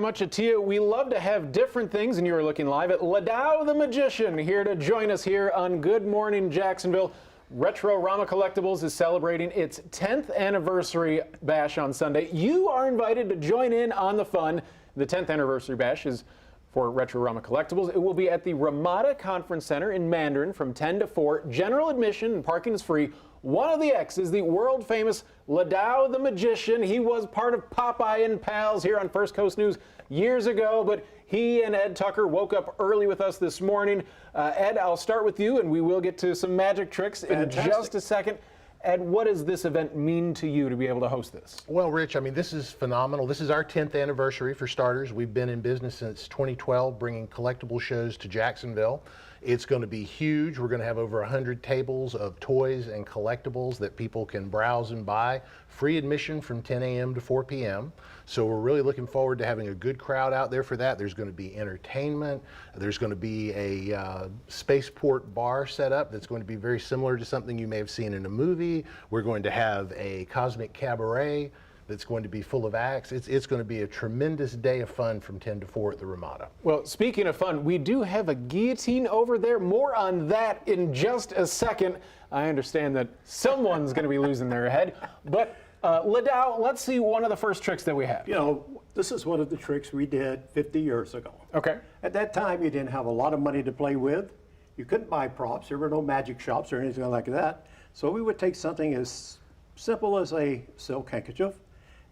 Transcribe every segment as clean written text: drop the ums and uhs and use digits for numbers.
Much to you. We love to have different things, and you are looking live at Ledow the Magician here to join us here on Good Morning Jacksonville. Retrorama Collectibles is celebrating its 10th anniversary bash on Sunday. You are invited to join in on the fun. The 10th anniversary bash is for Retrorama Collectibles. It will be at the Ramada Conference Center in Mandarin from 10 to 4. General admission and parking is free. One of the X is the world famous Ledow the Magician. He was part of Popeye and Pals here on First Coast News years ago, but he and Ed Tucker woke up early with us this morning. Ed, I'll start with you, and we will get to some magic tricks in just a second. Ed, what does this event mean to you to be able to host this? Well, Rich, I mean, this is phenomenal. This is our 10th anniversary for starters. We've been in business since 2012, bringing collectible shows to Jacksonville. It's going to be huge. We're going to have over 100 tables of toys and collectibles that people can browse and buy. Free admission from 10 a.m. to 4 p.m. So we're really looking forward to having a good crowd out there for that. There's going to be entertainment. There's going to be a spaceport bar set up that's going to be very similar to something you may have seen in a movie. We're going to have a cosmic cabaret that's going to be full of acts. It's going to be a tremendous day of fun from 10 to 4 at the Ramada. Well, speaking of fun, we do have a guillotine over there. More on that in just a second. I understand that someone's going to be losing their head. But Ledow, let's see one of the first tricks that we have. You know, this is one of the tricks we did 50 years ago. Okay. At that time, you didn't have a lot of money to play with. You couldn't buy props. There were no magic shops or anything like that. So we would take something as simple as a silk handkerchief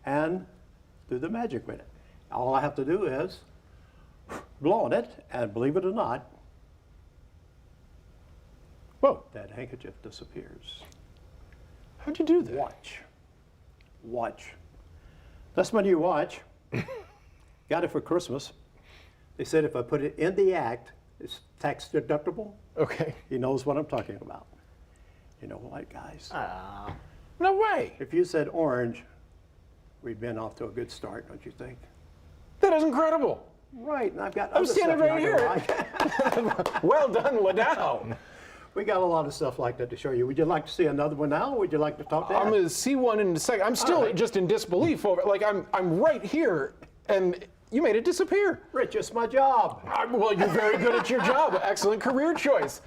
and do the magic with it. All I have to do is blow on it, and believe it or not, whoa, that handkerchief disappears. How'd you do that? Watch. Watch. That's my new watch. Got it for Christmas. They said if I put it in the act, it's tax deductible. Okay. He knows what I'm talking about. You know what, guys? No way. If you said orange, we've been off to a good start, don't you think? That is incredible. Right, and I've got I'm other standing stuff right you're here. not gonna like. Well done, Ledow. We got a lot of stuff like that to show you. Would you like to see another one now, or would you like to talk to I'm Ed? going to see one in a second. I'm still just in disbelief over, like, I'm right here, and you made it disappear. Rich, it's my job. Well, you're very good at your job. Excellent career choice.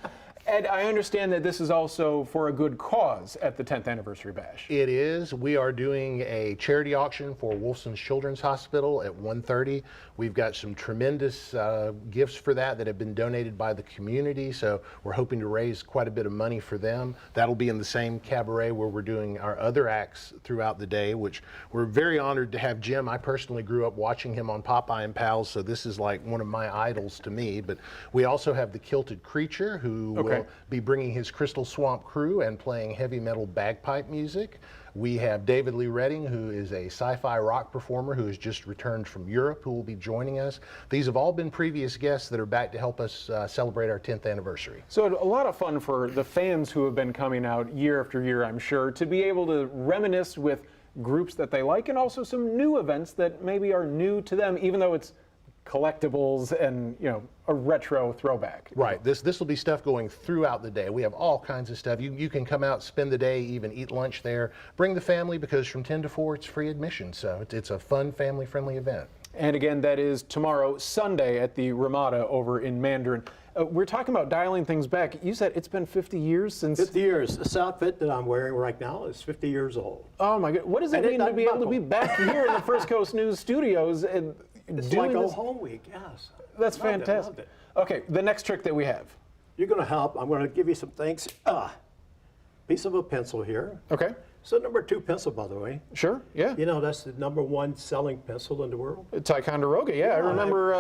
Ed, I understand that this is also for a good cause at the 10th anniversary bash. It is. We are doing a charity auction for Wolfson's Children's Hospital at 1:30. We've got some tremendous gifts for that have been donated by the community, so we're hoping to raise quite a bit of money for them. That'll be in the same cabaret where we're doing our other acts throughout the day, which we're very honored to have Jim. I personally grew up watching him on Popeye and Pals, so this is like one of my idols to me. But we also have the Kilted Creature, who will be bringing his Crystal Swamp crew and playing heavy metal bagpipe music. We have David Lee Redding, who is a sci-fi rock performer who has just returned from Europe, who will be joining us. These have all been previous guests that are back to help us celebrate our 10th anniversary. So a lot of fun for the fans who have been coming out year after year, I'm sure, to be able to reminisce with groups that they like, and also some new events that maybe are new to them, even though it's collectibles and, you know, a retro throwback. Right. This will be stuff going throughout the day. We have all kinds of stuff. You can come out, spend the day, even eat lunch there. Bring the family, because from 10 to 4 it's free admission. So it's a fun, family-friendly event. And again, that is tomorrow, Sunday, at the Ramada over in Mandarin. We're talking about dialing things back. You said it's been 50 years since... 50 years. This outfit that I'm wearing right now is 50 years old. Oh my God. What does it mean to be able to be back here in the First Coast News studios and it's like old home week, yes. That's fantastic. Loved it. Okay, the next trick that we have. You're going to help. I'm going to give you some things. Piece of a pencil here. Okay. So #2 pencil, by the way. Sure, yeah. You know, that's the #1 selling pencil in the world. Ticonderoga, yeah. I remember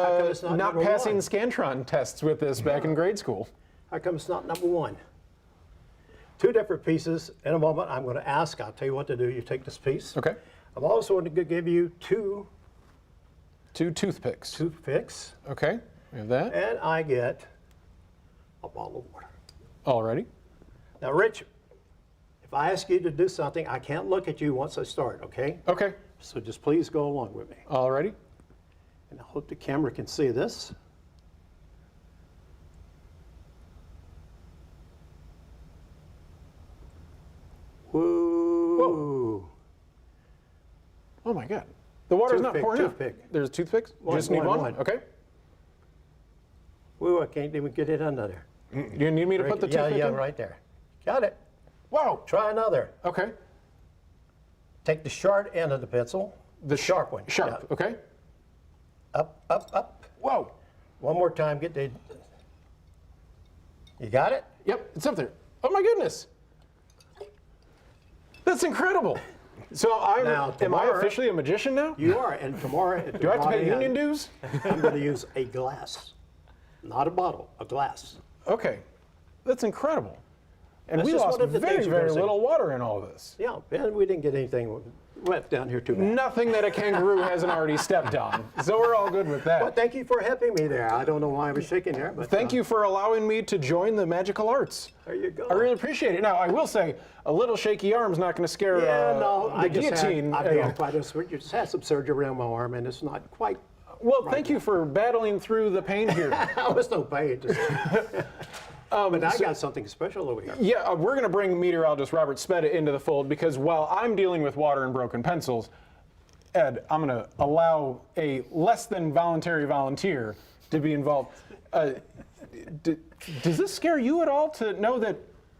not passing Scantron tests with this back in grade school. How come it's not #1? 2 different pieces. In a moment, I'm going to ask. I'll tell you what to do. You take this piece. Okay. I'm also going to give you two toothpicks. Toothpicks. Okay, we have that. And I get a bottle of water. Alrighty. Now, Rich, if I ask you to do something, I can't look at you once I start, okay? Okay. So just please go along with me. Alrighty. And I hope the camera can see this. Whoa. Oh my God. The water's not Toothpick, pouring out. toothpick. There's toothpicks? One, Just need one? one. Okay. Ooh, I can't even get it under there. You need me to put the toothpick Yeah, in? right there. Got it. Whoa. Try another. Okay. Take the sharp end of the pencil. The sharp one. Sharp, Yeah. okay. Up, up, up. Whoa. One more time. Get the. You got it? Yep, it's up there. Oh my goodness. That's incredible. So Now, am I tomorrow- officially a magician now? You are. And tomorrow. Do I have to pay union dues? I'm going to use a glass, not a bottle, a glass. Okay. That's incredible. And That's we just lost one of the very, things we're very gonna see. little water in all of this. Yeah, and we didn't get anything wet down here too bad. Nothing that a kangaroo hasn't already stepped on. So we're all good with that. Well, thank you for helping me there. I don't know why I was shaking there, but Thank you for allowing me to join the magical arts. There you go. I really appreciate it. Now, I will say, a little shaky arm's not going to scare Yeah, no, the I just guillotine. had, I just had some surgery around my arm, and it's not quite. Well, thank you for battling through the pain here. I was no pain. Just, but I got something special over here. Yeah, we're going to bring meteorologist Robert Speda into the fold because while I'm dealing with water and broken pencils, Ed, I'm going to allow a less than voluntary volunteer to be involved. Does this scare you at all to know that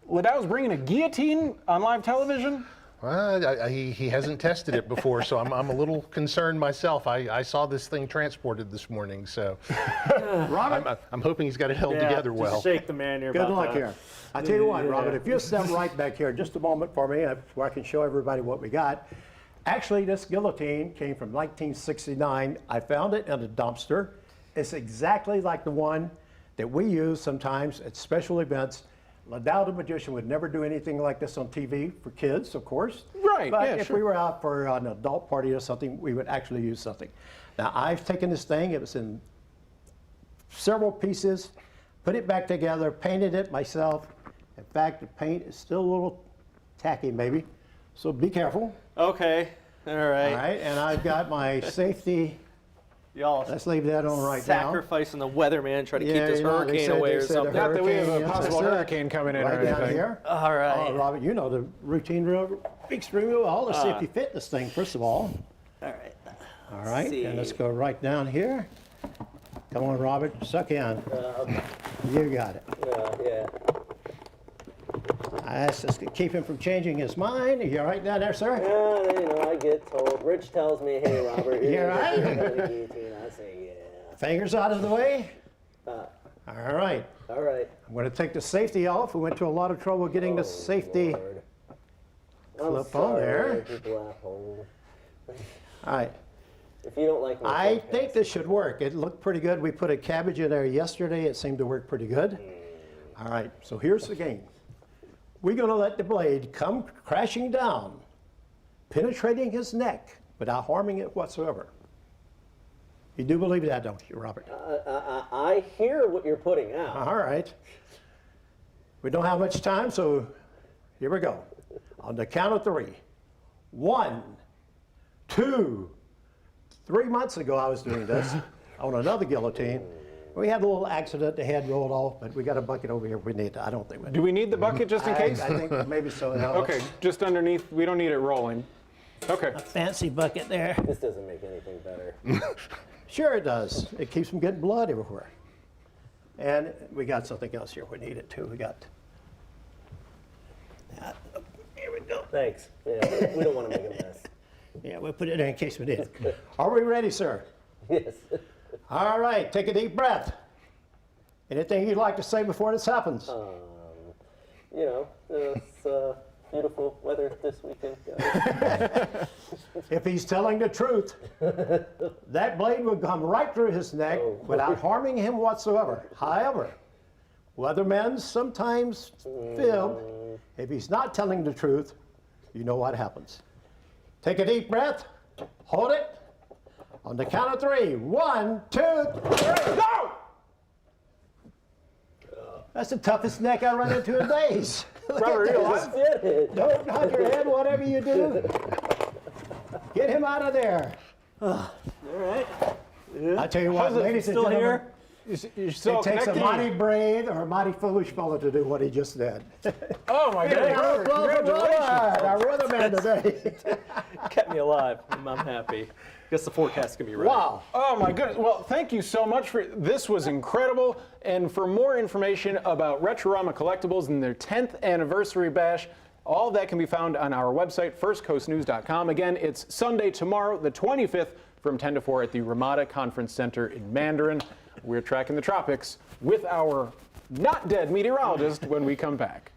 Ledow's bringing a guillotine on live television? Well, he hasn't tested it before, so I'm a little concerned myself. I saw this thing transported this morning, so Robert, I'm hoping he's got it held together just well. shake the man you're good about luck to- here. I tell you what, Robert, if you'll step right back here just a moment for me, so I can show everybody what we got. Actually, this guillotine came from 1969. I found it in a dumpster. It's exactly like the one that we use sometimes at special events. Ledow the Magician would never do anything like this on TV for kids, of course. Right, But yeah, if sure. we were out for an adult party or something, we would actually use something. Now, I've taken this thing, it was in several pieces, put it back together, painted it myself. In fact, the paint is still a little tacky, maybe, so be careful. Okay, all right. All right, and I've got my safety. Y'all Let's leave that on right now. sacrificing the weatherman, trying to keep this you know, they hurricane said- away they or said the something. Not that we have a hurricane, possible that's it. hurricane coming in or Right down anything. here. All right. Oh, Robert, you know the routine real extremely well. Let's see if you fit this thing, first of all. All right. All right, see. and let's go right down here. Come on, Robert, suck in. You got it. Yeah. That's just to keep him from changing his mind. Are you all right down there, sir? Yeah, you know, I get told. Rich tells me, hey, Robert, You you're all right? gonna go to the guillotine. I say, yeah. Fingers out of the way. All right. All right. I'm going to take the safety off. We went to a lot of trouble getting the safety. Lord. Clip I'm on sorry, there. people at home. All right. If you don't like me, I don't think pass. this should work. It looked pretty good. We put a cabbage in there yesterday. It seemed to work pretty good. All right, so here's the game. We're going to let the blade come crashing down, penetrating his neck without harming it whatsoever. You do believe that, don't you, Robert? I hear what you're putting out. All right. We don't have much time, so here we go. On the count of 3. 1, 2, 3 months ago I was doing this on another guillotine. We had a little accident, the head rolled off, but we got a bucket over here if we need it. I don't think we Do we need the bucket just in case? I think maybe so. Now, Okay, just underneath. We don't need it rolling. Okay. fancy bucket there. This doesn't make anything better. Sure it does. It keeps from getting blood everywhere. And we got something else here we need it too. We got that. Here we go. Thanks. Yeah, we don't want to make a mess. Yeah, we'll put it in case we need it. Are we ready, sir? Yes. All right, take a deep breath. Anything you'd like to say before this happens? You know, it's beautiful weather this weekend, guys. If he's telling the truth, that blade would come right through his neck without harming him whatsoever. However, weathermen sometimes fib. If he's not telling the truth, you know what happens. Take a deep breath, hold it. On the count of 3. 1, 2, 3, go! That's the toughest neck I run into in days. Look Robert, at this. I did it. Don't hug your head, whatever you do. Get him out of there. All right. I tell you what, How's it ladies and still gentlemen. here? You're still It takes a connecting. mighty brave or a mighty foolish fellow to do what he just did. Oh my Hey, God! Congratulations! our weatherman today. Kept me alive. I'm happy. Guess the forecast can be right. Wow. Oh my goodness. Well, thank you so much for this. Was incredible. And for more information about Retrorama Collectibles and their 10th anniversary bash, all that can be found on our website, firstcoastnews.com. Again, it's Sunday tomorrow, the 25th, from 10 to 4 at the Ramada Conference Center in Mandarin. We're tracking the tropics with our not dead meteorologist when we come back.